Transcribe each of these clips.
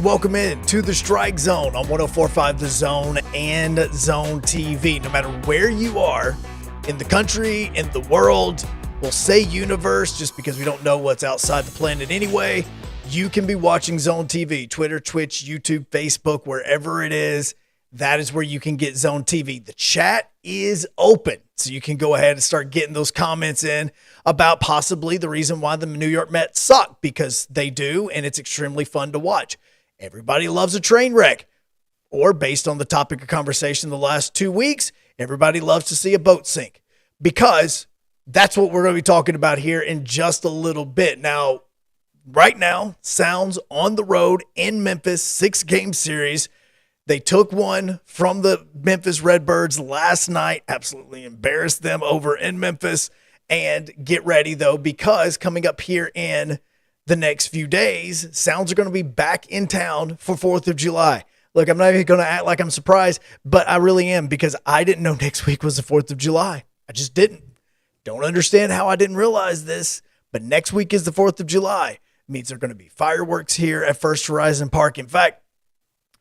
And welcome in to the Strike Zone on 104.5 The Zone and Zone TV. No matter where you are in the country, in the world, we'll say universe just because we don't know what's outside the planet anyway. You can be watching Zone TV, Twitter, Twitch, YouTube, Facebook, wherever it is. That is where you can get Zone TV. The chat is open, so you can go ahead and start getting those comments in about possibly the reason why the New York Mets suck, because they do, and it's extremely fun to watch. Everybody loves a train wreck, or based on the topic of conversation the last 2 weeks, everybody loves to see a boat sink, because that's what we're going to be talking about here in just a little bit. Now, right now, Sounds on the road in Memphis, 6-game series. They took one from the Memphis Redbirds last night, absolutely embarrassed them over in Memphis. And get ready, though, because coming up here in the next few days, Sounds are going to be back in town for 4th of July. Look, I'm not even going to act like I'm surprised, but I really am, because I didn't know next week was the 4th of July. I just didn't. Don't understand how I didn't realize this, but next week is the 4th of July. It means there are going to be fireworks here at First Horizon Park. In fact,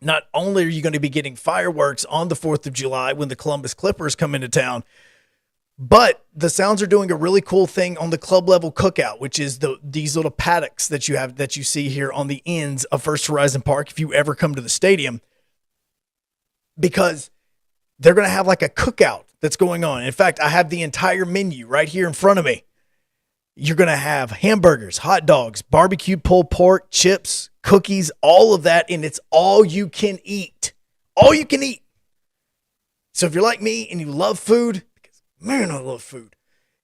not only are you going to be getting fireworks on the 4th of July when the Columbus Clippers come into town, but the Sounds are doing a really cool thing on the club level cookout, which is these little paddocks that you see here on the ends of First Horizon Park if you ever come to the stadium, because they're going to have like a cookout that's going on. In fact, I have the entire menu right here in front of me. You're going to have hamburgers, hot dogs, barbecue pulled pork, chips, cookies, all of that, and it's all you can eat. All you can eat. So if you're like me and you love food, because man, I love food.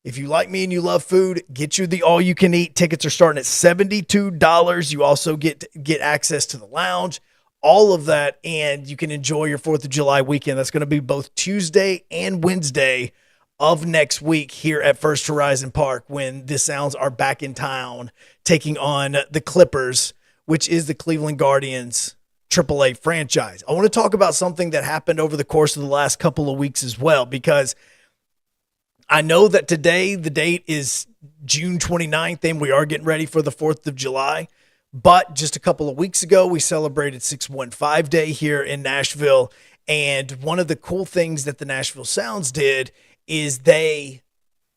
If you like me and you love food, get you the all you can eat. Tickets are starting at $72. You also get access to the lounge, all of that, and you can enjoy your 4th of July weekend. That's going to be both Tuesday and Wednesday of next week here at First Horizon Park when the Sounds are back in town taking on the Clippers, which is the Cleveland Guardians AAA franchise. I want to talk about something that happened over the course of the last couple of weeks as well, because I know that today the date is June 29th and we are getting ready for the 4th of July. But just a couple of weeks ago, we celebrated 615 Day here in Nashville. And one of the cool things that the Nashville Sounds did is they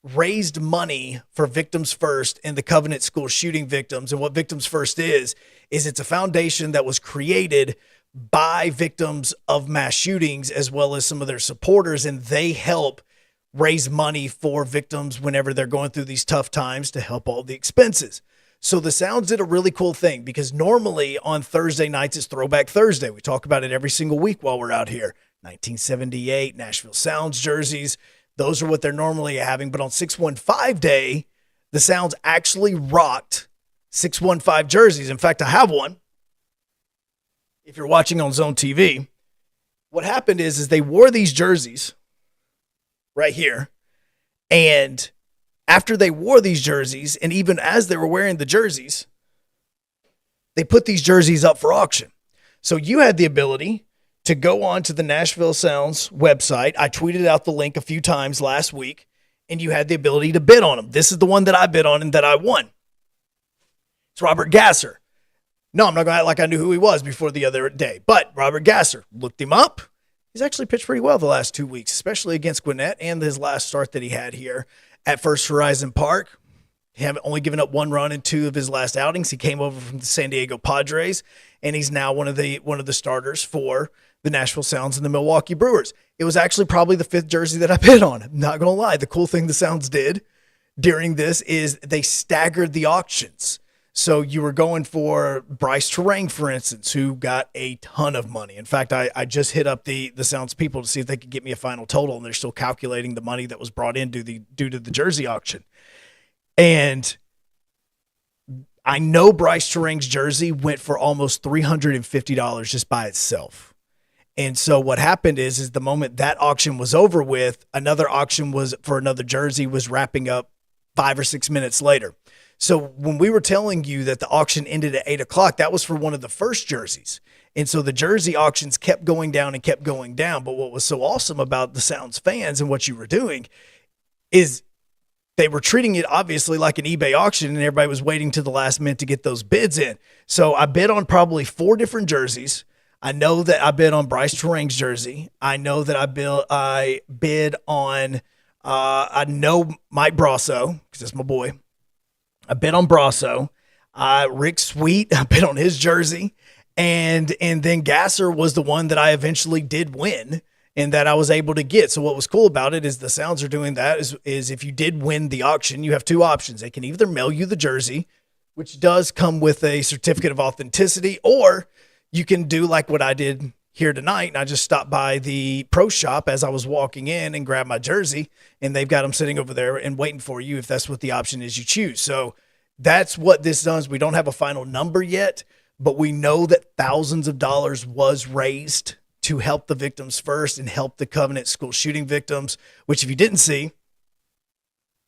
raised money for Victims First and the Covenant School shooting victims. And what Victims First is it's a foundation that was created by victims of mass shootings as well as some of their supporters. And they help raise money for victims whenever they're going through these tough times to help all the expenses. So the Sounds did a really cool thing, because normally on Thursday nights, it's Throwback Thursday. We talk about it every single week while we're out here. 1978 Nashville Sounds jerseys. Those are what they're normally having. But on 615 Day, the Sounds actually rocked 615 jerseys. In fact, I have one. If you're watching on Zone TV, what happened is they wore these jerseys right here. And after they wore these jerseys, and even as they were wearing the jerseys, they put these jerseys up for auction. So you had the ability to go on to the Nashville Sounds website. I tweeted out the link a few times last week, and you had the ability to bid on them. This is the one that I bid on and that I won. It's Robert Gasser. No, I'm not going to act like I knew who he was before the other day, but Robert Gasser, looked him up. He's actually pitched pretty well the last 2 weeks, especially against Gwinnett and his last start that he had here at First Horizon Park. He haven't only given up 1 run in 2 of his last outings. He came over from the San Diego Padres, and he's now one of the starters for the Nashville Sounds and the Milwaukee Brewers. It was actually probably the 5th jersey that I bid on. I'm not going to lie. The cool thing the Sounds did during this is they staggered the auctions. So you were going for Bryce Terang, for instance, who got a ton of money. In fact, I just hit up the Sounds people to see if they could get me a final total, and they're still calculating the money that was brought in due to the jersey auction. And I know Bryce Terang's jersey went for almost $350 just by itself. And so what happened is the moment that auction was over with, another auction was for another jersey was wrapping up 5 or 6 minutes later. So when we were telling you that the auction ended at 8 o'clock, that was for one of the first jerseys. And so the jersey auctions kept going down and kept going down. But what was so awesome about the Sounds fans and what you were doing is they were treating it obviously like an eBay auction, and everybody was waiting to the last minute to get those bids in. So I bid on probably 4 different jerseys. I know that I bid on Bryce Terang's jersey. I know that I bid on I know Mike Brasso, because that's my boy. I bid on Brasso. Rick Sweet, I bid on his jersey. And then Gasser was the one that I eventually did win and that I was able to get. So what was cool about it is the Sounds are doing that is if you did win the auction, you have 2 options. They can either mail you the jersey, which does come with a certificate of authenticity, or you can do like what I did here tonight. And I just stopped by the pro shop as I was walking in and grabbed my jersey, and they've got them sitting over there and waiting for you if that's what the option is you choose. So that's what this does. We don't have a final number yet, but we know that thousands of dollars was raised to help the victims first and help the Covenant school shooting victims, which if you didn't see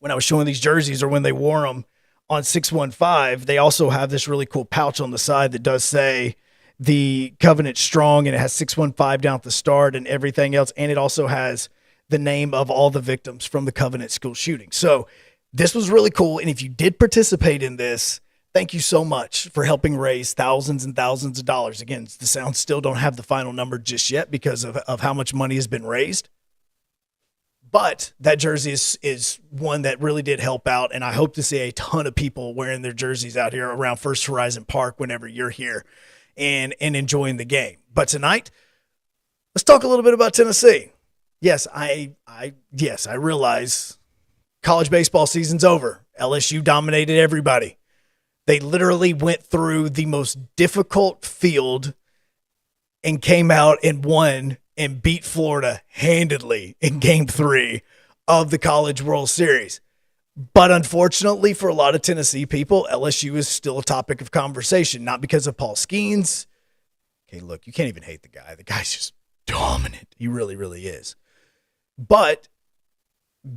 when I was showing these jerseys or when they wore them on 615, they also have this really cool pouch on the side that does say the Covenant Strong, and it has 615 down at the start and everything else. And it also has the name of all the victims from the Covenant school shooting. So this was really cool. And if you did participate in this, thank you so much for helping raise thousands and thousands of dollars. Again, the Sounds still don't have the final number just yet because of how much money has been raised. But that jersey is one that really did help out, and I hope to see a ton of people wearing their jerseys out here around First Horizon Park whenever you're here and enjoying the game. But tonight, let's talk a little bit about Tennessee. Yes, I realize college baseball season's over. LSU dominated everybody. They literally went through the most difficult field and came out and won and beat Florida handedly in Game 3 of the College World Series. But unfortunately for a lot of Tennessee people, LSU is still a topic of conversation, not because of Paul Skeens. Okay, look, you can't even hate the guy. The guy's just dominant. He really, really is. But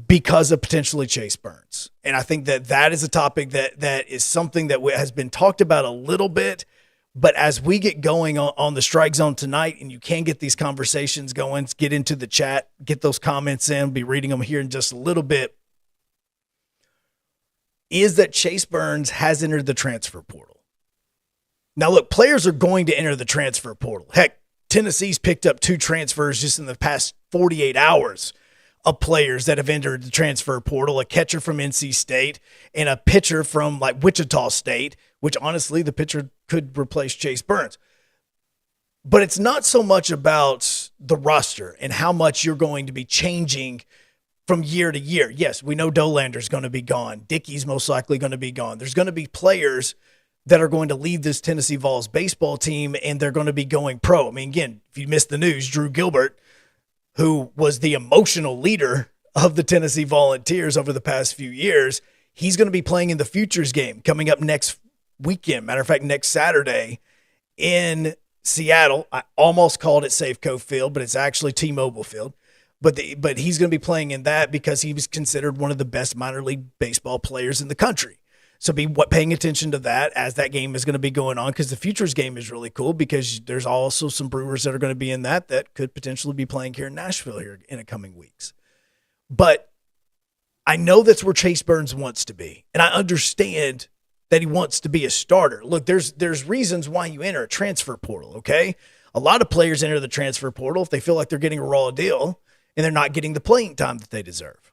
because of potentially Chase Burns. And I think that is a topic that is something that has been talked about a little bit. But as we get going on the Strike Zone tonight, and you can get these conversations going, get into the chat, get those comments in, be reading them here in just a little bit, is that Chase Burns has entered the transfer portal. Now, look, players are going to enter the transfer portal. Heck, Tennessee's picked up 2 transfers just in the past 48 hours of players that have entered the transfer portal, a catcher from NC State and a pitcher from like Wichita State, which honestly the pitcher could replace Chase Burns. But it's not so much about the roster and how much you're going to be changing from year to year. Yes, we know Dolander's going to be gone. Dickey's most likely going to be gone. There's going to be players that are going to leave this Tennessee Vols baseball team, and they're going to be going pro. I mean, again, if you missed the news, Drew Gilbert, who was the emotional leader of the Tennessee Volunteers over the past few years, he's going to be playing in the Futures game coming up next weekend. Matter of fact, next Saturday in Seattle. I almost called it Safeco Field, but it's actually T-Mobile Field. But he's going to be playing in that because he was considered one of the best minor league baseball players in the country. So be paying attention to that as that game is going to be going on, because the Futures game is really cool because there's also some Brewers that are going to be in that could potentially be playing here in Nashville here in the coming weeks. But I know that's where Chase Burns wants to be, and I understand that he wants to be a starter. Look, there's reasons why you enter a transfer portal, okay? A lot of players enter the transfer portal if they feel like they're getting a raw deal and they're not getting the playing time that they deserve.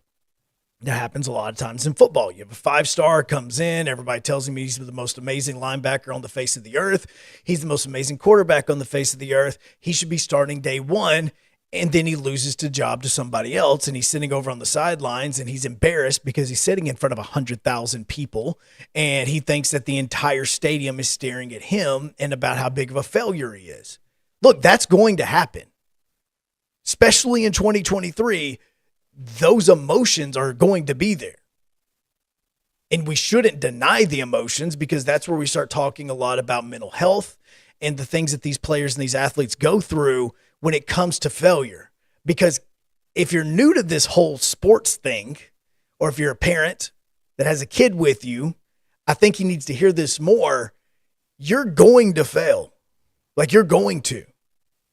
That happens a lot of times in football. You have a 5-star comes in. Everybody tells him he's the most amazing linebacker on the face of the earth. He's the most amazing quarterback on the face of the earth. He should be starting day one. And then he loses the job to somebody else. And he's sitting over on the sidelines and he's embarrassed because he's sitting in front of 100,000 people. And he thinks that the entire stadium is staring at him and about how big of a failure he is. Look, that's going to happen. Especially in 2023, those emotions are going to be there. And we shouldn't deny the emotions, because that's where we start talking a lot about mental health and the things that these players and these athletes go through when it comes to failure. Because if you're new to this whole sports thing, or if you're a parent that has a kid with you, I think he needs to hear this more. You're going to fail. Like, you're going to.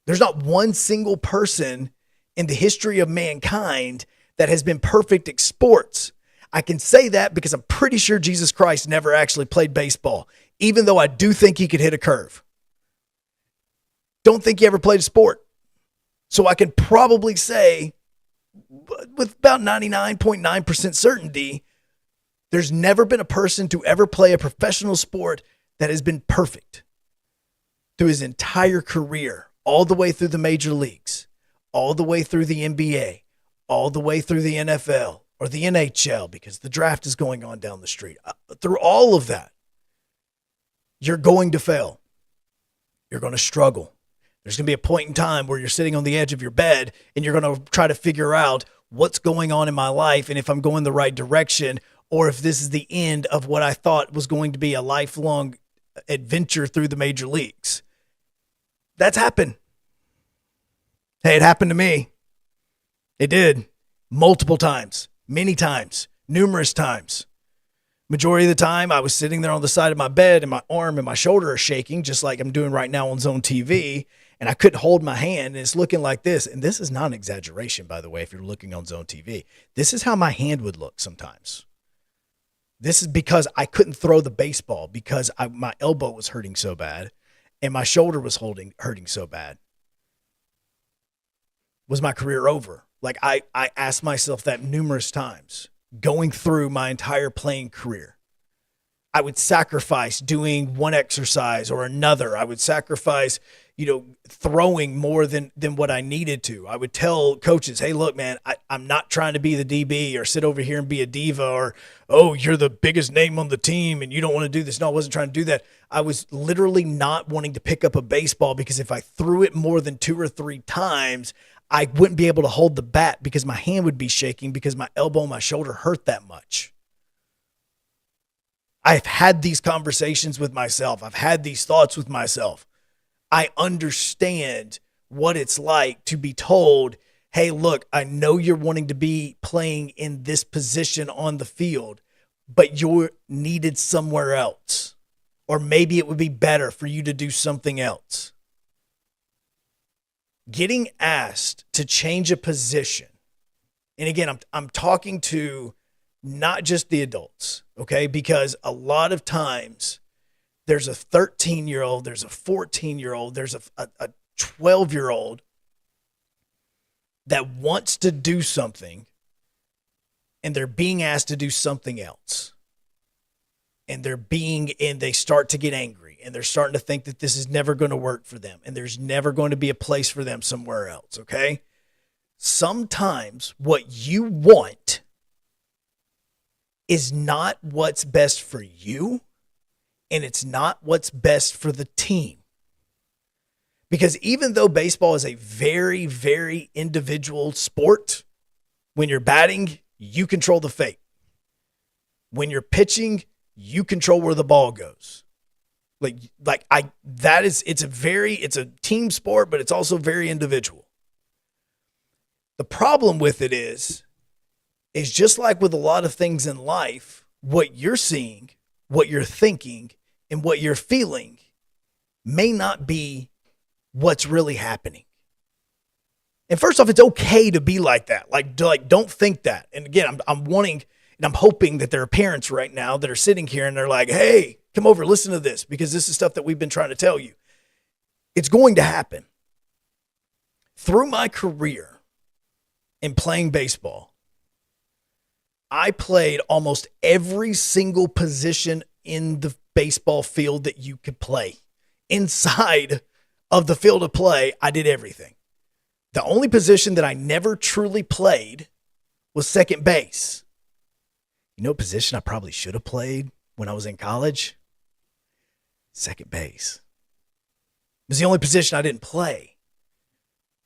There's not one single person in the history of mankind that has been perfect at sports. I can say that because I'm pretty sure Jesus Christ never actually played baseball, even though I do think he could hit a curve. Don't think he ever played a sport. So I can probably say with about 99.9% certainty, there's never been a person to ever play a professional sport that has been perfect through his entire career, all the way through the major leagues, all the way through the NBA, all the way through the NFL or the NHL, because the draft is going on down the street. Through all of that, you're going to fail. You're going to struggle. There's going to be a point in time where you're sitting on the edge of your bed and you're going to try to figure out what's going on in my life and if I'm going the right direction, or if this is the end of what I thought was going to be a lifelong adventure through the major leagues. That's happened. Hey, it happened to me. It did. Multiple times. Many times. Numerous times. Majority of the time, I was sitting there on the side of my bed and my arm and my shoulder are shaking, just like I'm doing right now on Zone TV, and I couldn't hold my hand, and it's looking like this. And this is not an exaggeration, by the way, if you're looking on Zone TV. This is how my hand would look sometimes. This is because I couldn't throw the baseball because my elbow was hurting so bad and my shoulder was hurting so bad. Was my career over? Like I asked myself that numerous times going through my entire playing career. I would sacrifice doing one exercise or another. I would sacrifice, throwing more than what I needed to. I would tell coaches, hey, look, man, I'm not trying to be the DB or sit over here and be a diva or, oh, you're the biggest name on the team and you don't want to do this. No, I wasn't trying to do that. I was literally not wanting to pick up a baseball because if I threw it more than 2 or 3 times, I wouldn't be able to hold the bat because my hand would be shaking because my elbow and my shoulder hurt that much. I've had these conversations with myself. I've had these thoughts with myself. I understand what it's like to be told, hey, look, I know you're wanting to be playing in this position on the field, but you're needed somewhere else. Or maybe it would be better for you to do something else. Getting asked to change a position, and again, I'm talking to not just the adults, okay? Because a lot of times there's a 13-year-old, there's a 14-year-old, there's a 12-year-old that wants to do something and they're being asked to do something else. And they start to get angry and they're starting to think that this is never going to work for them and there's never going to be a place for them somewhere else, okay? Sometimes what you want is not what's best for you, and it's not what's best for the team. Because even though baseball is a very, very individual sport, when you're batting, you control the fate. When you're pitching, you control where the ball goes. It's a team sport, but it's also very individual. The problem with it is just like with a lot of things in life, what you're seeing, what you're thinking, and what you're feeling may not be what's really happening. And first off, it's okay to be like that. Like don't think that. And again, I'm wanting and I'm hoping that there are parents right now that are sitting here and they're like, hey, come over, listen to this, because this is stuff that we've been trying to tell you. It's going to happen. Through my career in playing baseball, I played almost every single position in the baseball field that you could play. Inside of the field of play, I did everything. The only position that I never truly played was second base. You know, a position I probably should have played when I was in college? Second base. It was the only position I didn't play.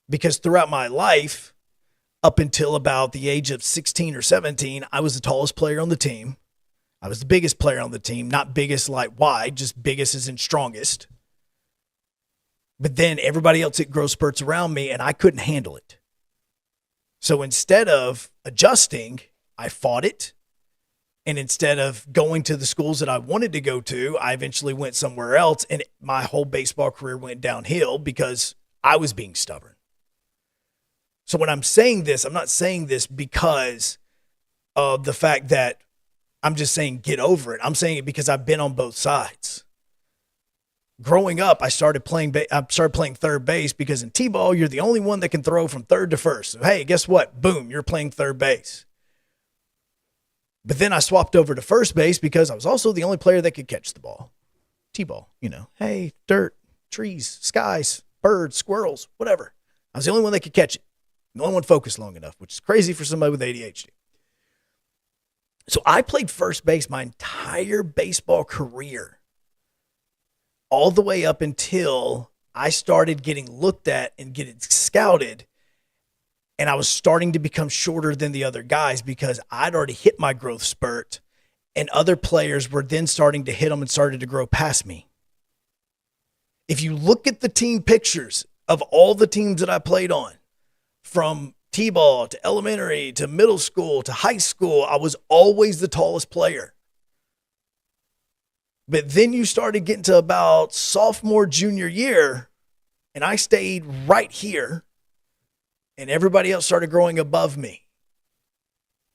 Because throughout my life, up until about the age of 16 or 17, I was the tallest player on the team. I was the biggest player on the team, not biggest like wide, just biggest as in strongest. But then everybody else hit growth spurts around me and I couldn't handle it. So instead of adjusting, I fought it. And instead of going to the schools that I wanted to go to, I eventually went somewhere else and my whole baseball career went downhill because I was being stubborn. So when I'm saying this, I'm not saying this because of the fact that I'm just saying get over it. I'm saying it because I've been on both sides. Growing up, I started playing third base because in T-ball, you're the only one that can throw from third to first. So, hey, guess what? Boom, you're playing third base. But then I swapped over to first base because I was also the only player that could catch the ball. T-ball, hey, dirt, trees, skies, birds, squirrels, whatever. I was the only one that could catch it. The only one focused long enough, which is crazy for somebody with ADHD. So I played first base my entire baseball career, all the way up until I started getting looked at and getting scouted, and I was starting to become shorter than the other guys because I'd already hit my growth spurt, and other players were then starting to hit them and started to grow past me. If you look at the team pictures of all the teams that I played on, from T-ball to elementary to middle school to high school, I was always the tallest player. But then you started getting to about sophomore, junior year, and I stayed right here, and everybody else started growing above me.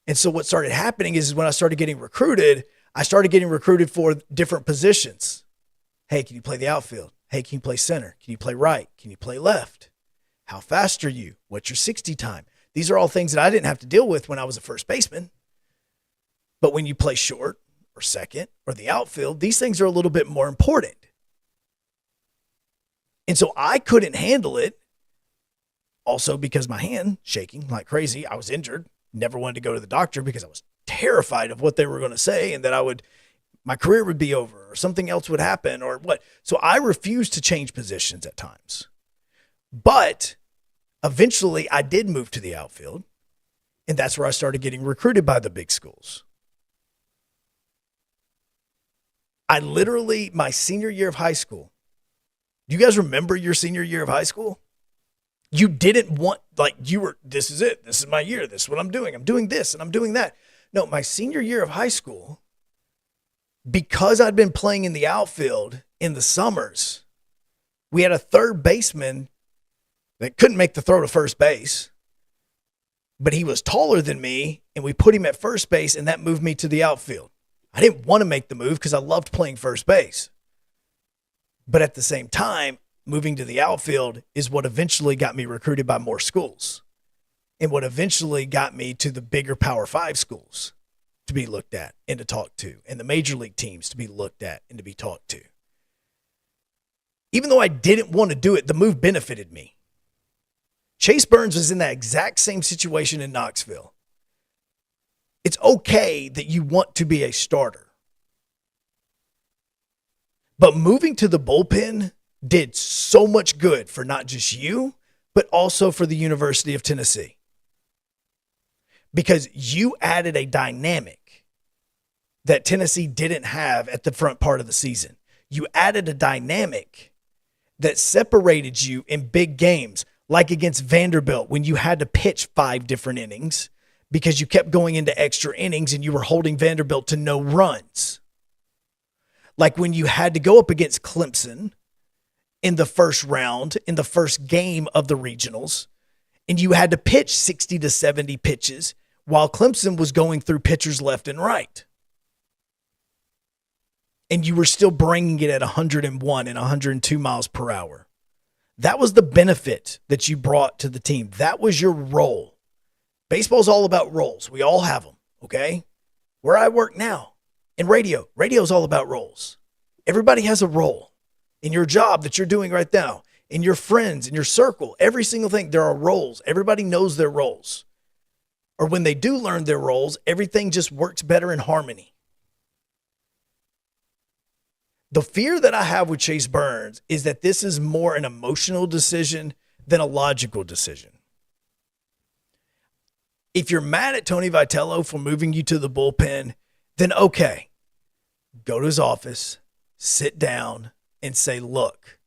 And so what started happening is when I started getting recruited, I started getting recruited for different positions. Hey, can you play the outfield? Hey, can you play center? Can you play right? Can you play left? How fast are you? What's your 60 time? These are all things that I didn't have to deal with when I was a first baseman. But when you play short or second or the outfield, these things are a little bit more important. And so I couldn't handle it. Also because my hand shaking like crazy. I was injured. Never wanted to go to the doctor because I was terrified of what they were going to say and that my career would be over or something else would happen or what. So I refused to change positions at times. But eventually I did move to the outfield, and that's where I started getting recruited by the big schools. I literally, my senior year of high school, do you guys remember your senior year of high school? You didn't want, this is it. This is my year. This is what I'm doing. I'm doing this and I'm doing that. No, my senior year of high school, because I'd been playing in the outfield in the summers, we had a third baseman that couldn't make the throw to first base, but he was taller than me, and we put him at first base, and that moved me to the outfield. I didn't want to make the move because I loved playing first base. But at the same time, moving to the outfield is what eventually got me recruited by more schools and what eventually got me to the bigger Power 5 schools to be looked at and to talk to, and the major league teams to be looked at and to be talked to. Even though I didn't want to do it, the move benefited me. Chase Burns was in that exact same situation in Knoxville. It's okay that you want to be a starter. But moving to the bullpen did so much good for not just you, but also for the University of Tennessee. Because you added a dynamic that Tennessee didn't have at the front part of the season. You added a dynamic that separated you in big games, like against Vanderbilt when you had to pitch 5 different innings because you kept going into extra innings and you were holding Vanderbilt to no runs. Like when you had to go up against Clemson in the first round, in the first game of the regionals, and you had to pitch 60 to 70 pitches while Clemson was going through pitchers left and right. And you were still bringing it at 101 and 102 miles per hour. That was the benefit that you brought to the team. That was your role. Baseball's all about roles. We all have them, okay? Where I work now, in radio is all about roles. Everybody has a role in your job that you're doing right now, in your friends, in your circle, every single thing. There are roles. Everybody knows their roles. Or when they do learn their roles, everything just works better in harmony. The fear that I have with Chase Burns is that this is more an emotional decision than a logical decision. If you're mad at Tony Vitello for moving you to the bullpen, then okay, go to his office, sit down, and say, look,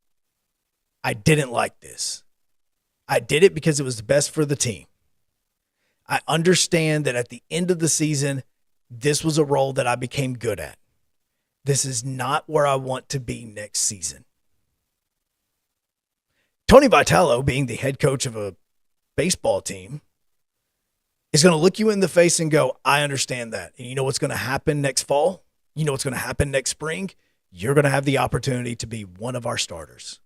I didn't like this. I did it because it was the best for the team. I understand that at the end of the season, this was a role that I became good at. This is not where I want to be next season. Tony Vitello, being the head coach of a baseball team, is going to look you in the face and go, I understand that. And you know what's going to happen next fall? You know what's going to happen next spring? You're going to have the opportunity to be one of our starters.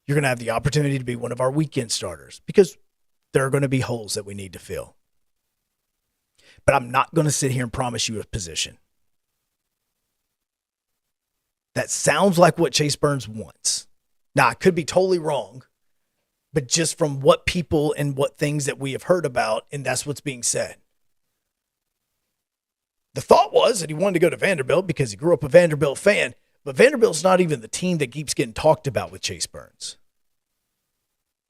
You're going to have the opportunity to be one of our weekend starters because there are going to be holes that we need to fill. But I'm not going to sit here and promise you a position. That sounds like what Chase Burns wants. Now, I could be totally wrong, but just from what people and what things that we have heard about, and that's what's being said. The thought was that he wanted to go to Vanderbilt because he grew up a Vanderbilt fan, but Vanderbilt's not even the team that keeps getting talked about with Chase Burns.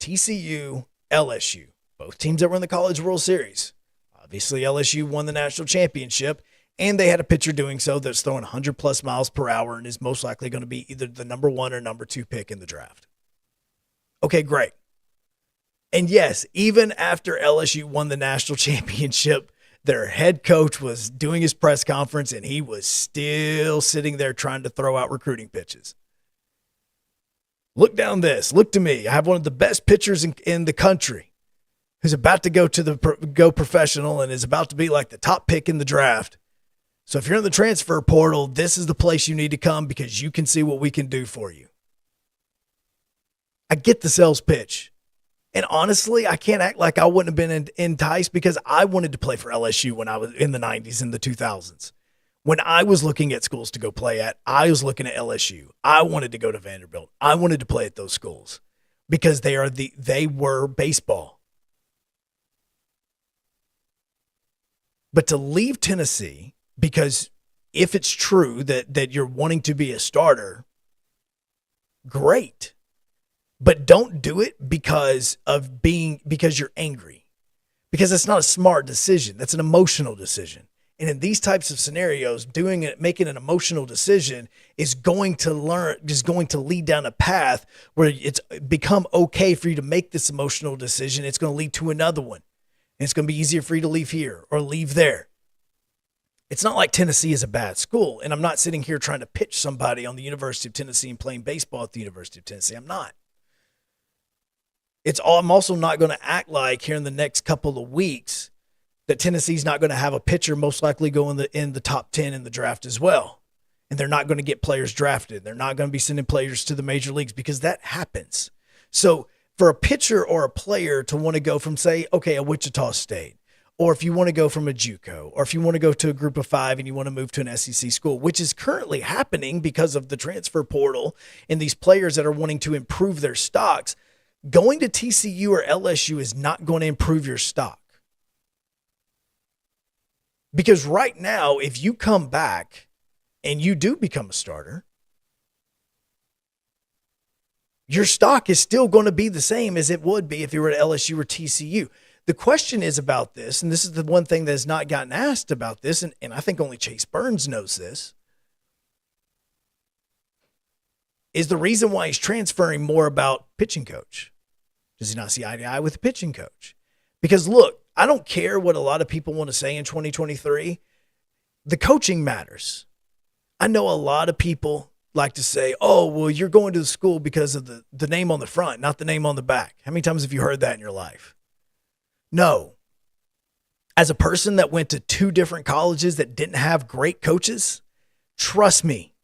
TCU, LSU, both teams that were in the College World Series. Obviously, LSU won the national championship, and they had a pitcher doing so that's throwing 100-plus miles per hour and is most likely going to be either the number 1 or number 2 pick in the draft. Okay, great. And yes, even after LSU won the national championship, their head coach was doing his press conference, and he was still sitting there trying to throw out recruiting pitches. Look down this. Look to me. I have one of the best pitchers in the country who's about to go professional and is about to be like the top pick in the draft. So if you're in the transfer portal, this is the place you need to come because you can see what we can do for you. I get the sales pitch. And honestly, I can't act like I wouldn't have been enticed because I wanted to play for LSU when I was in the 90s and the 2000s. When I was looking at schools to go play at, I was looking at LSU. I wanted to go to Vanderbilt. I wanted to play at those schools because they were baseball. But to leave Tennessee, because if it's true that you're wanting to be a starter, great. But don't do it because you're angry. Because it's not a smart decision. That's an emotional decision. And in these types of scenarios, making an emotional decision is going to lead down a path where it's become okay for you to make this emotional decision. It's going to lead to another one. And it's going to be easier for you to leave here or leave there. It's not like Tennessee is a bad school. And I'm not sitting here trying to pitch somebody on the University of Tennessee and playing baseball at the University of Tennessee. I'm not. I'm also not going to act like here in the next couple of weeks that Tennessee's not going to have a pitcher most likely go in the top 10 in the draft as well. And they're not going to get players drafted. They're not going to be sending players to the major leagues because that happens. So for a pitcher or a player to want to go from, say, okay, a Wichita State, or if you want to go from a JUCO, or if you want to go to a group of 5 and you want to move to an SEC school, which is currently happening because of the transfer portal and these players that are wanting to improve their stocks, going to TCU or LSU is not going to improve your stock. Because right now, if you come back and you do become a starter, your stock is still going to be the same as it would be if you were at LSU or TCU. The question is about this, and this is the one thing that has not gotten asked about this, and I think only Chase Burns knows this, is the reason why he's transferring more about pitching coach. Does he not see eye to eye with the pitching coach? Because look, I don't care what a lot of people want to say in 2023. The coaching matters. I know a lot of people like to say, oh, well, you're going to the school because of the name on the front, not the name on the back. How many times have you heard that in your life? No. As a person that went to 2 different colleges that didn't have great coaches, trust me,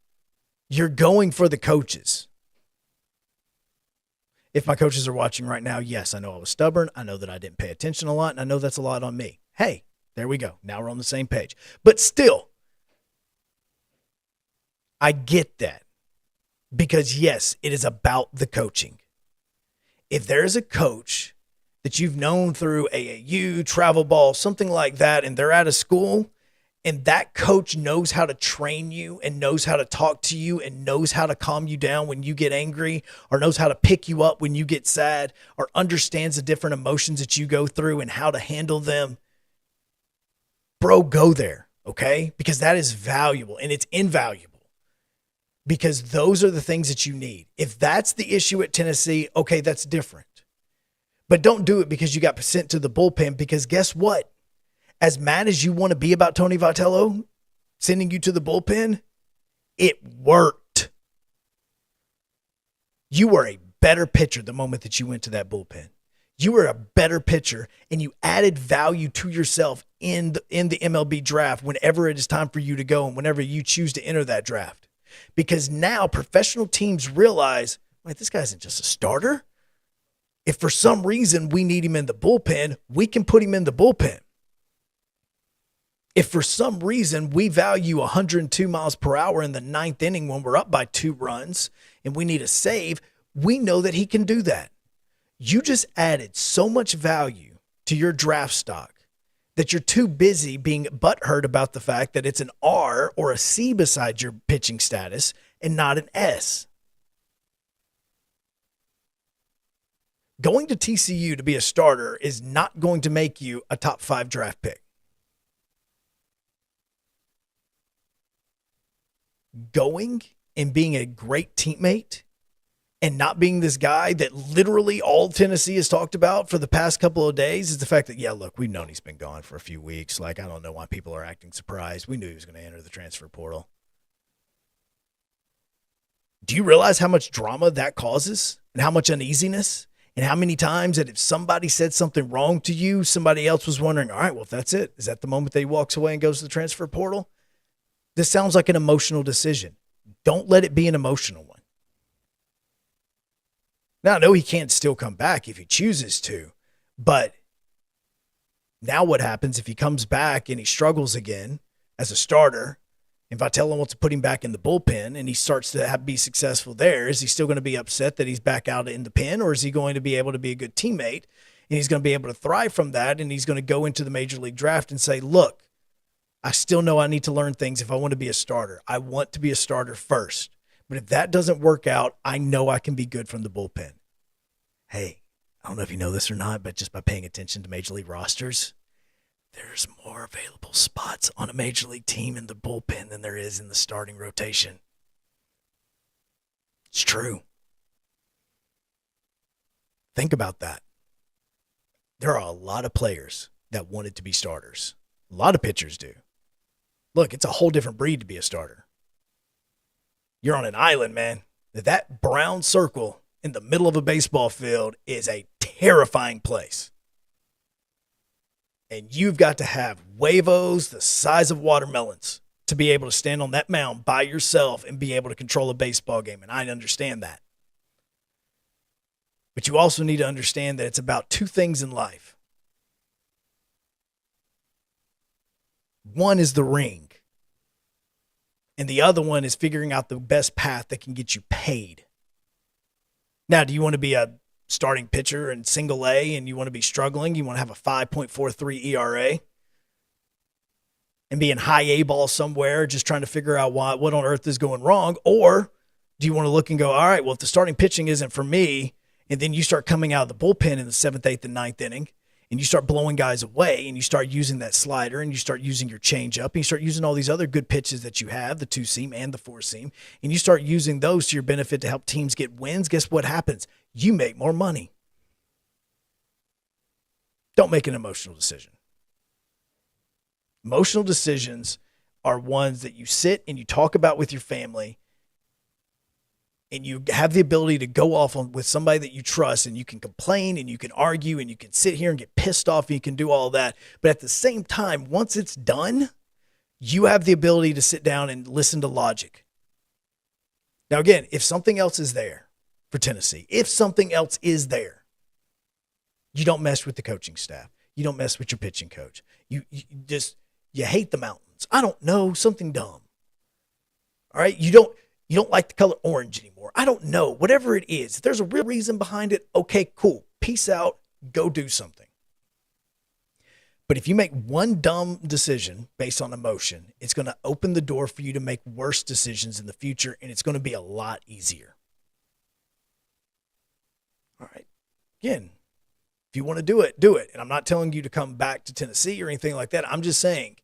you're going for the coaches. If my coaches are watching right now, yes, I know I was stubborn. I know that I didn't pay attention a lot, and I know that's a lot on me. Hey, there we go. Now we're on the same page. But still, I get that because, yes, it is about the coaching. If there is a coach that you've known through AAU, travel ball, something like that, and they're out of school, and that coach knows how to train you and knows how to talk to you and knows how to calm you down when you get angry or knows how to pick you up when you get sad or understands the different emotions that you go through and how to handle them, bro, go there, okay? Because that is valuable and it's invaluable because those are the things that you need. If that's the issue at Tennessee, okay, that's different. But don't do it because you got sent to the bullpen because guess what? As mad as you want to be about Tony Vitello sending you to the bullpen, it worked. You were a better pitcher the moment that you went to that bullpen. You were a better pitcher and you added value to yourself in the MLB draft whenever it is time for you to go and whenever you choose to enter that draft. Because now professional teams realize, wait, this guy isn't just a starter. If for some reason we need him in the bullpen, we can put him in the bullpen. If for some reason we value 102 miles per hour in the ninth inning when we're up by 2 runs and we need a save, we know that he can do that. You just added so much value to your draft stock that you're too busy being butthurt about the fact that it's an R or a C beside your pitching status and not an S. Going to TCU to be a starter is not going to make you a top 5 draft pick. Going and being a great teammate and not being this guy that literally all Tennessee has talked about for the past couple of days is the fact that, yeah, look, we've known he's been gone for a few weeks. Like, I don't know why people are acting surprised. We knew he was going to enter the transfer portal. Do you realize how much drama that causes and how much uneasiness and how many times that if somebody said something wrong to you, somebody else was wondering, all right, well, if that's it, is that the moment that he walks away and goes to the transfer portal? This sounds like an emotional decision. Don't let it be an emotional one. Now, I know he can't still come back if he chooses to, but now what happens if he comes back and he struggles again as a starter? If Vitello wants to put him back in the bullpen and he starts to be successful there, is he still going to be upset that he's back out in the pen, or is he going to be able to be a good teammate and he's going to be able to thrive from that, and he's going to go into the major league draft and say, look, I still know I need to learn things if I want to be a starter. I want to be a starter first. But if that doesn't work out, I know I can be good from the bullpen. Hey, I don't know if you know this or not, but just by paying attention to major league rosters, there's more available spots on a major league team in the bullpen than there is in the starting rotation. It's true. Think about that. There are a lot of players that wanted to be starters. A lot of pitchers do. Look, it's a whole different breed to be a starter. You're on an island, man. That brown circle in the middle of a baseball field is a terrifying place. And you've got to have huevos the size of watermelons to be able to stand on that mound by yourself and be able to control a baseball game. And I understand that. But you also need to understand that it's about 2 things in life. One is the ring. And the other one is figuring out the best path that can get you paid. Now, do you want to be a starting pitcher in single A and you want to be struggling? You want to have a 5.43 ERA and be in high A ball somewhere just trying to figure out what on earth is going wrong? Or do you want to look and go, all right, well, if the starting pitching isn't for me, and then you start coming out of the bullpen in the 7th, 8th, and 9th inning, and you start blowing guys away, and you start using that slider, and you start using your changeup, and you start using all these other good pitches that you have, the 2-seam and the 4-seam, and you start using those to your benefit to help teams get wins, guess what happens? You make more money. Don't make an emotional decision. Emotional decisions are ones that you sit and you talk about with your family, and you have the ability to go off on with somebody that you trust, and you can complain and you can argue and you can sit here and get pissed off and you can do all that. But at the same time, once it's done, you have the ability to sit down and listen to logic. Now, again, if something else is there for Tennessee, if something else is there, you don't mess with the coaching staff. You don't mess with your pitching coach. You hate the mountains. I don't know, something dumb. All right. You don't like the color orange anymore. I don't know. Whatever it is, if there's a real reason behind it, okay, cool. Peace out. Go do something. But if you make one dumb decision based on emotion, it's going to open the door for you to make worse decisions in the future, and it's going to be a lot easier. All right. Again, if you want to do it, do it. And I'm not telling you to come back to Tennessee or anything like that. I'm just saying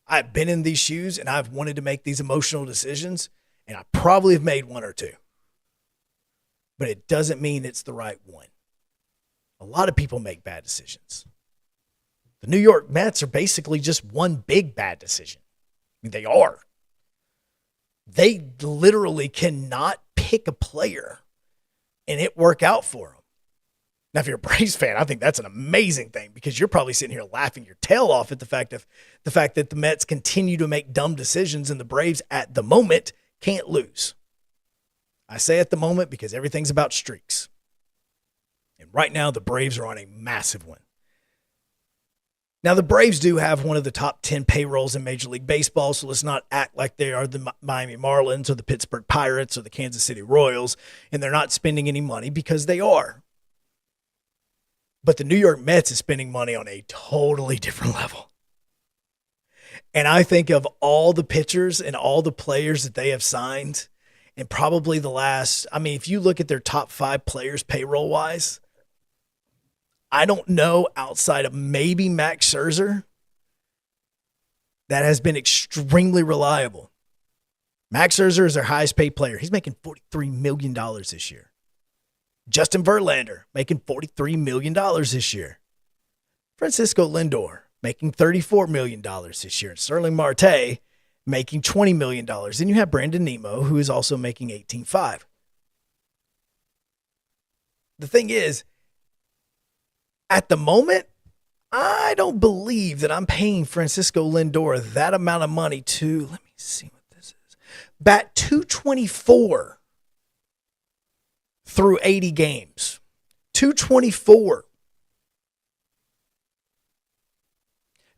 I've been in these shoes and I've wanted to make these emotional decisions, and I probably have made 1 or 2. But it doesn't mean it's the right one. A lot of people make bad decisions. The New York Mets are basically just one big bad decision. I mean, they are. They literally cannot pick a player and it work out for them. Now, if you're a Braves fan, I think that's an amazing thing because you're probably sitting here laughing your tail off at the fact that the Mets continue to make dumb decisions and the Braves at the moment can't lose. I say at the moment because everything's about streaks. And right now, the Braves are on a massive one. Now, the Braves do have one of the top 10 payrolls in Major League Baseball, so let's not act like they are the Miami Marlins or the Pittsburgh Pirates or the Kansas City Royals, and they're not spending any money because they are. But the New York Mets is spending money on a totally different level. And I think of all the pitchers and all the players that they have signed, and probably if you look at their top 5 players payroll-wise, I don't know outside of maybe Max Scherzer that has been extremely reliable. Max Scherzer is their highest paid player. He's making $43 million this year. Justin Verlander making $43 million this year. Francisco Lindor making $34 million this year. And Sterling Marte making $20 million. And you have Brandon Nimmo, who is also making $18.5. The thing is, at the moment, I don't believe that I'm paying Francisco Lindor that amount of money to, let me see what this is, bat 224 through 80 games. 224.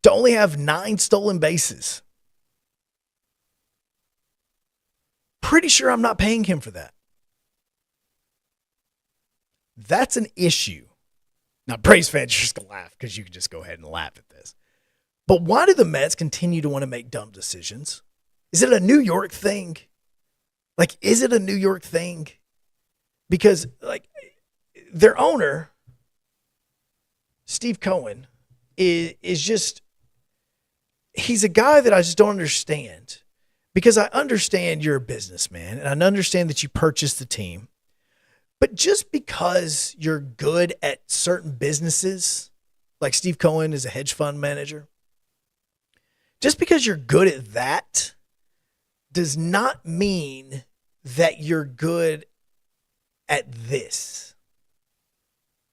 To only have 9 stolen bases. Pretty sure I'm not paying him for that. That's an issue. Now, Braves fans are just going to laugh because you can just go ahead and laugh at this. But why do the Mets continue to want to make dumb decisions? Is it a New York thing? Is it a New York thing? Because, their owner, Steve Cohen, is just, he's a guy that I just don't understand. Because I understand you're a businessman, and I understand that you purchased the team. But just because you're good at certain businesses, like Steve Cohen is a hedge fund manager, just because you're good at that does not mean that you're good at this.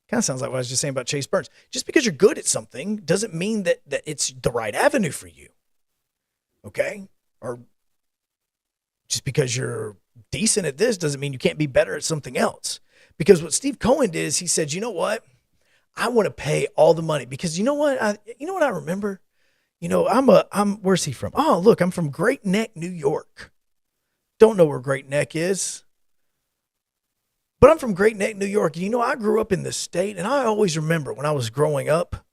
Kind of sounds like what I was just saying about Chase Burns. Just because you're good at something doesn't mean that it's the right avenue for you. Okay? Or just because you're decent at this doesn't mean you can't be better at something else. Because what Steve Cohen did is he said, you know what? I want to pay all the money because you know what I remember? Where's he from? Oh, look, I'm from Great Neck, New York. Don't know where Great Neck is. But I'm from Great Neck, New York. I grew up in the state, and I always remember when I was growing up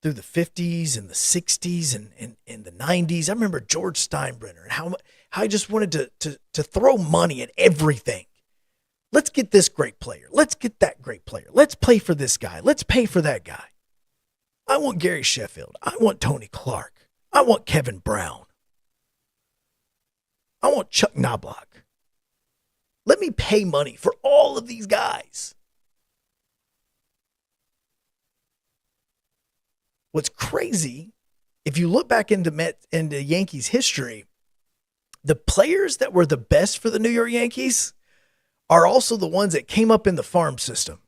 through the 50s and the 60s and the 90s. I remember George Steinbrenner and how I just wanted to throw money at everything. Let's get this great player. Let's get that great player. Let's play for this guy. Let's pay for that guy. I want Gary Sheffield. I want Tony Clark. I want Kevin Brown. I want Chuck Knobloch. Let me pay money for all of these guys. What's crazy, if you look back into Yankees history, the players that were the best for the New York Yankees are also the ones that came up in the farm system.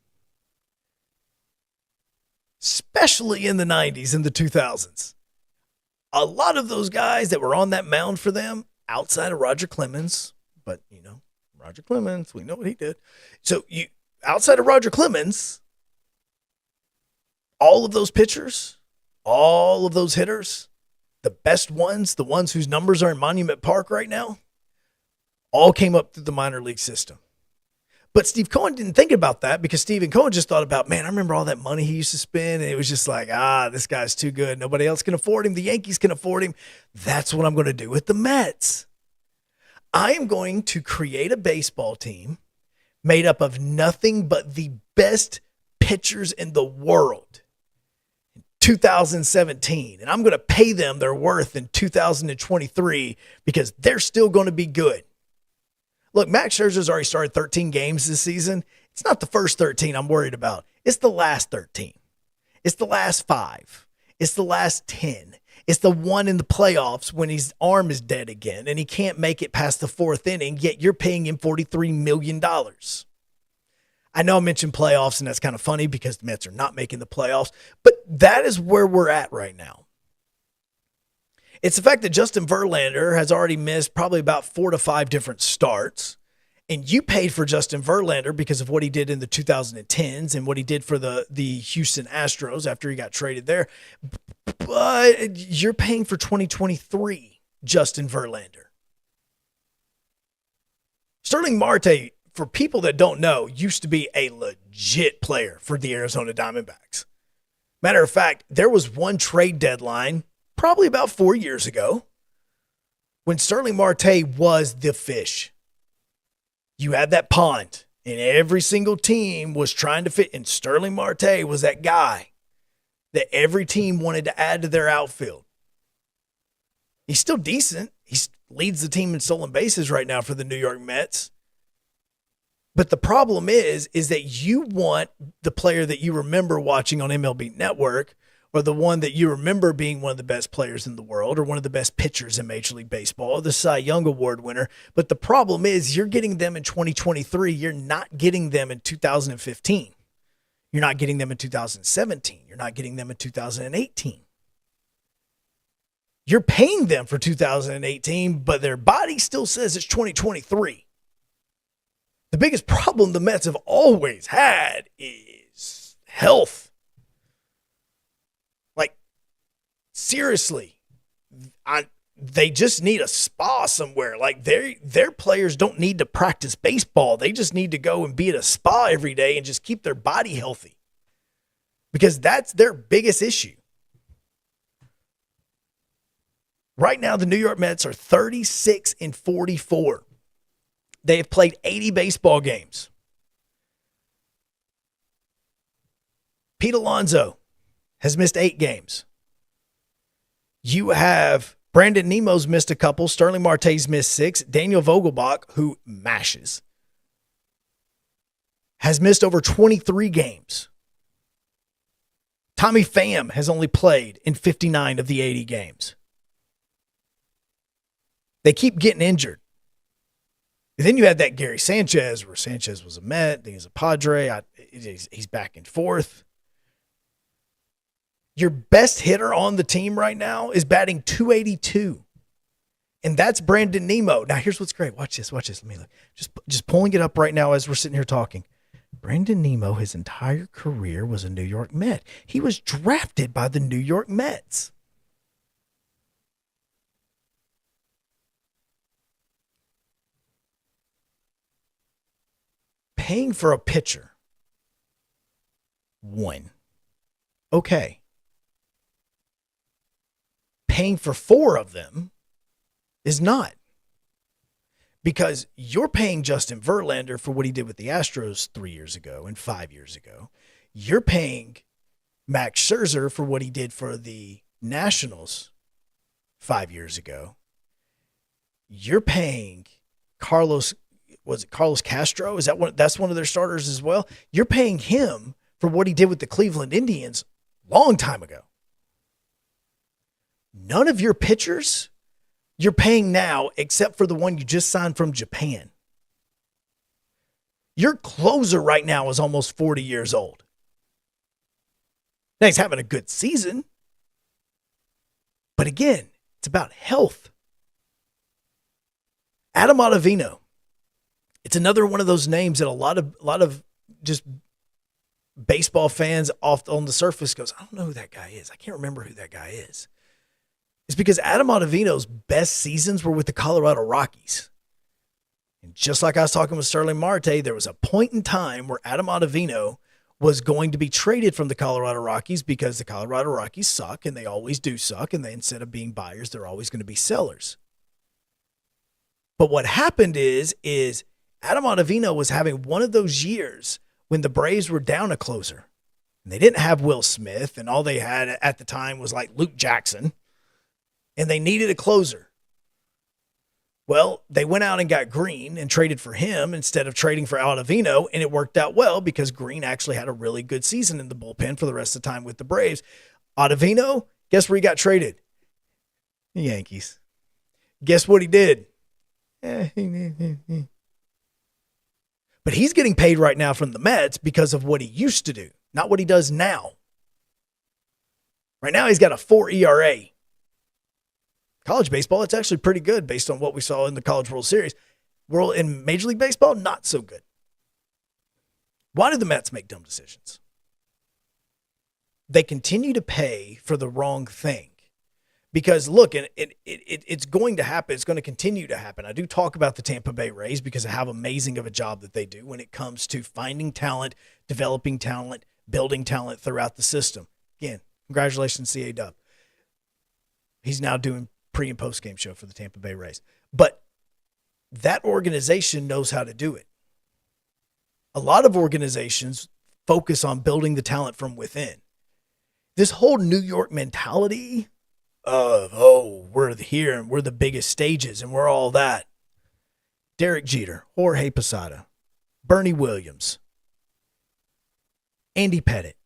Especially in the 90s and the 2000s. A lot of those guys that were on that mound for them, outside of Roger Clemens, but Roger Clemens, we know what he did. So outside of Roger Clemens, all of those pitchers, all of those hitters, the best ones, the ones whose numbers are in Monument Park right now, all came up through the minor league system. But Steve Cohen didn't think about that because Stephen Cohen just thought about, man, I remember all that money he used to spend. And it was just like, this guy's too good. Nobody else can afford him. The Yankees can afford him. That's what I'm going to do with the Mets. I am going to create a baseball team made up of nothing but the best pitchers in the world in 2017. And I'm going to pay them their worth in 2023 because they're still going to be good. Look, Max Scherzer's already started 13 games this season. It's not the first 13 I'm worried about. It's the last 13. It's the last 5. It's the last 10. It's the one in the playoffs when his arm is dead again and he can't make it past the 4th inning, yet you're paying him $43 million. I know I mentioned playoffs, and that's kind of funny because the Mets are not making the playoffs, but that is where we're at right now. It's the fact that Justin Verlander has already missed probably about 4 to 5 different starts. And you paid for Justin Verlander because of what he did in the 2010s and what he did for the Houston Astros after he got traded there. But you're paying for 2023 Justin Verlander. Starling Marte, for people that don't know, used to be a legit player for the Arizona Diamondbacks. Matter of fact, there was one trade deadline probably about 4 years ago when Starling Marte was the fish. You had that pond, and every single team was trying to fit, and Starling Marte was that guy that every team wanted to add to their outfield. He's still decent. He leads the team in stolen bases right now for the New York Mets. But the problem is that you want the player that you remember watching on MLB Network, or the one that you remember being one of the best players in the world, or one of the best pitchers in Major League Baseball, or the Cy Young Award winner. But the problem is you're getting them in 2023. You're not getting them in 2015. You're not getting them in 2017. You're not getting them in 2018. You're paying them for 2018, but their body still says it's 2023. The biggest problem the Mets have always had is health. Seriously, they just need a spa somewhere. Like their players don't need to practice baseball. They just need to go and be at a spa every day and just keep their body healthy, because that's their biggest issue. Right now, the New York Mets are 36-44. They have played 80 baseball games. Pete Alonso has missed 8 games. You have Brandon Nemo's missed a couple. Starling Marte's missed 6. Daniel Vogelbach, who mashes, has missed over 23 games. Tommy Pham has only played in 59 of the 80 games. They keep getting injured. And then you had that Gary Sanchez, where Sanchez was a Met, then he's a Padre. He's back and forth. Your best hitter on the team right now is batting .282. And that's Brandon Nemo. Now, here's what's great. Watch this. Let me look. Just pulling it up right now as we're sitting here talking. Brandon Nemo, his entire career was a New York Met. He was drafted by the New York Mets. Paying for a pitcher. 1. Okay. Paying for 4 of them is not. Because you're paying Justin Verlander for what he did with the Astros 3 years ago and 5 years ago. You're paying Max Scherzer for what he did for the Nationals 5 years ago. You're paying Carlos Castro? Is that one? That's one of their starters as well. You're paying him for what he did with the Cleveland Indians long time ago. None of your pitchers you're paying now, except for the one you just signed from Japan. Your closer right now is almost 40 years old. Now, he's having a good season. But again, it's about health. Adam Ottavino. It's another one of those names that a lot of just baseball fans off on the surface goes, I don't know who that guy is. I can't remember who that guy is. It's because Adam Ottavino's best seasons were with the Colorado Rockies. And just like I was talking with Starling Marte, there was a point in time where Adam Ottavino was going to be traded from the Colorado Rockies because the Colorado Rockies suck, and they always do suck, and they, instead of being buyers, they're always going to be sellers. But what happened is Adam Ottavino was having one of those years when the Braves were down a closer. And they didn't have Will Smith, and all they had at the time was like Luke Jackson. And they needed a closer. Well, they went out and got Green and traded for him instead of trading for Ottavino, and it worked out well because Green actually had a really good season in the bullpen for the rest of the time with the Braves. Ottavino, guess where he got traded? The Yankees. Guess what he did? But But he's getting paid right now from the Mets because of what he used to do, not what he does now. Right now, he's got a 4 ERA. College baseball, it's actually pretty good based on what we saw in the College World Series. In Major League Baseball, not so good. Why do the Mets make dumb decisions? They continue to pay for the wrong thing. Because, look, it's going to happen. It's going to continue to happen. I do talk about the Tampa Bay Rays because of how amazing of a job that they do when it comes to finding talent, developing talent, building talent throughout the system. Again, congratulations, C.A. Dub. He's now doing pre- and post-game show for the Tampa Bay Rays. But that organization knows how to do it. A lot of organizations focus on building the talent from within. This whole New York mentality of, we're here and we're the biggest stages and we're all that. Derek Jeter, Jorge Posada, Bernie Williams, Andy Pettitte,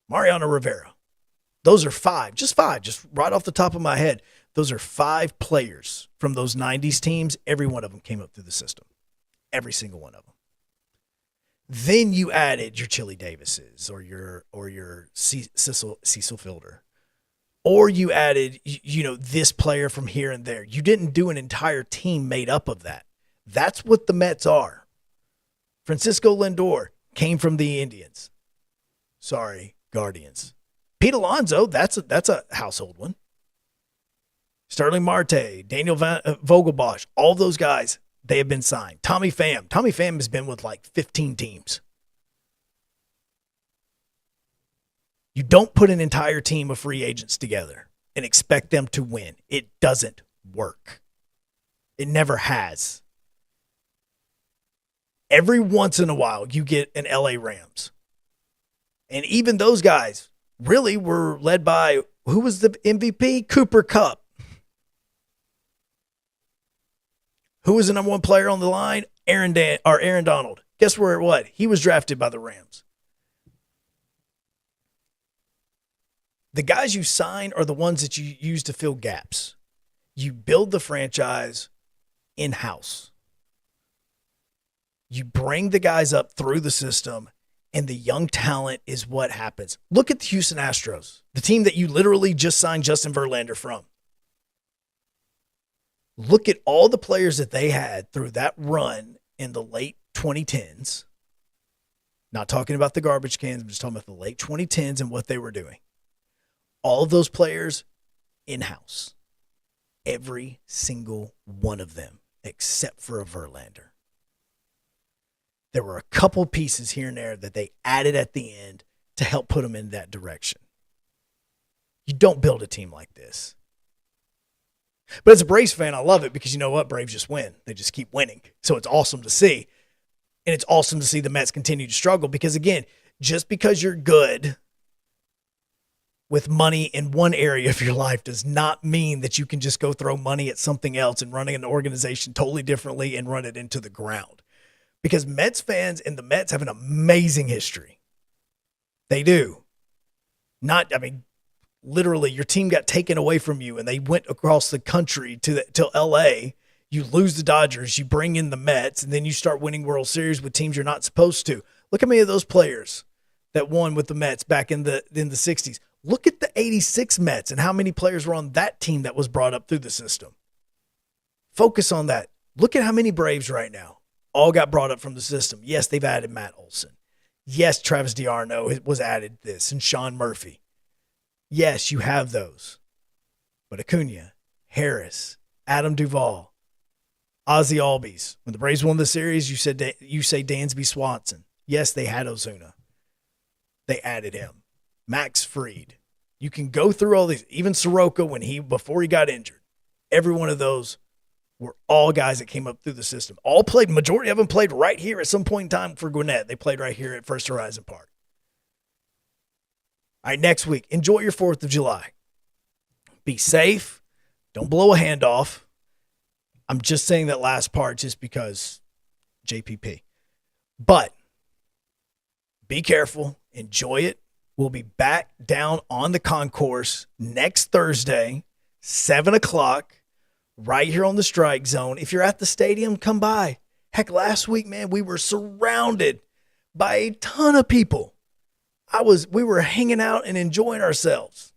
Mariano Rivera. Those are five, just right off the top of my head. Those are 5 players from those 90s teams. Every one of them came up through the system. Every single one of them. Then you added your Chili Davises or your Cecil Fielder. Or you added, this player from here and there. You didn't do an entire team made up of that. That's what the Mets are. Francisco Lindor came from the Indians. Sorry, Guardians. Pete Alonso, that's a household one. Sterling Marte, Daniel Vogelbosch, all those guys, they have been signed. Tommy Pham has been with like 15 teams. You don't put an entire team of free agents together and expect them to win. It doesn't work. It never has. Every once in a while, you get an LA Rams. And even those guys really were led by, who was the MVP? Cooper Kupp. Who was the number 1 player on the line? Aaron Donald. Guess what? He was drafted by the Rams. The guys you sign are the ones that you use to fill gaps. You build the franchise in-house. You bring the guys up through the system, and the young talent is what happens. Look at the Houston Astros, the team that you literally just signed Justin Verlander from. Look at all the players that they had through that run in the late 2010s. Not talking about the garbage cans, I'm just talking about the late 2010s and what they were doing. All of those players in-house. Every single one of them, except for a Verlander. There were a couple pieces here and there that they added at the end to help put them in that direction. You don't build a team like this. But as a Braves fan, I love it because you know what? Braves just win. They just keep winning. So it's awesome to see. And it's awesome to see the Mets continue to struggle because, again, just because you're good with money in one area of your life does not mean that you can just go throw money at something else and running an organization totally differently and run it into the ground. Because Mets fans and the Mets have an amazing history. They do. Literally, your team got taken away from you and they went across the country to LA. You lose the Dodgers, you bring in the Mets, and then you start winning World Series with teams you're not supposed to. Look at many of those players that won with the Mets back in the 60s. Look at the 86 Mets and how many players were on that team that was brought up through the system. Focus on that. Look at how many Braves right now all got brought up from the system. Yes, they've added Matt Olson. Yes, Travis d'Arnaud was added this, and Sean Murphy. Yes, you have those. But Acuna, Harris, Adam Duvall, Ozzie Albies. When the Braves won the series, you say Dansby Swanson. Yes, they had Ozuna. They added him. Max Fried. You can go through all these. Even Soroka, before he got injured. Every one of those were all guys that came up through the system. All played, majority of them played right here at some point in time for Gwinnett. They played right here at First Horizon Park. All right, next week, enjoy your 4th of July. Be safe. Don't blow a hand off. I'm just saying that last part just because JPP. But be careful. Enjoy it. We'll be back down on the concourse next Thursday, 7 o'clock, right here on the Strike Zone. If you're at the stadium, come by. Heck, last week, man, we were surrounded by a ton of people. We were hanging out and enjoying ourselves.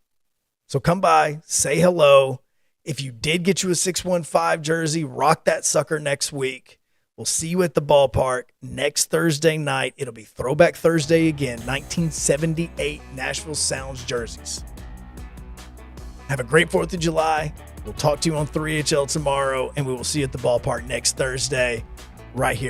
So come by, say hello. If you did get you a 615 jersey, rock that sucker next week. We'll see you at the ballpark next Thursday night. It'll be Throwback Thursday again, 1978 Nashville Sounds jerseys. Have a great 4th of July. We'll talk to you on 3HL tomorrow, and we will see you at the ballpark next Thursday right here.